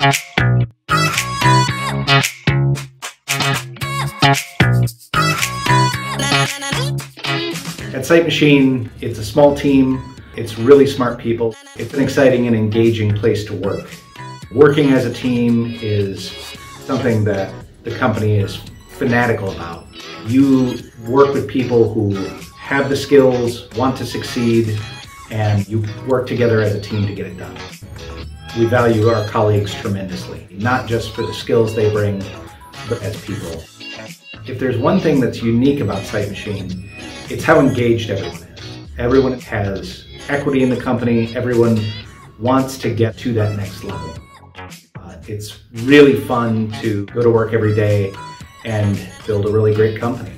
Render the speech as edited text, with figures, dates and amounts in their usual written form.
At Sight Machine, it's a small team, it's really smart people, it's an exciting and engaging place to work. Working as a team is something that the company is fanatical about. You work with people who have the skills, want to succeed, and you work together as a team to get it done. We value our colleagues tremendously, not just for the skills they bring, but as people. If there's one thing that's unique about Sight Machine, it's how engaged everyone is. Everyone has equity in the company, everyone wants to get to that next level. It's really fun to go to work every day and build a really great company.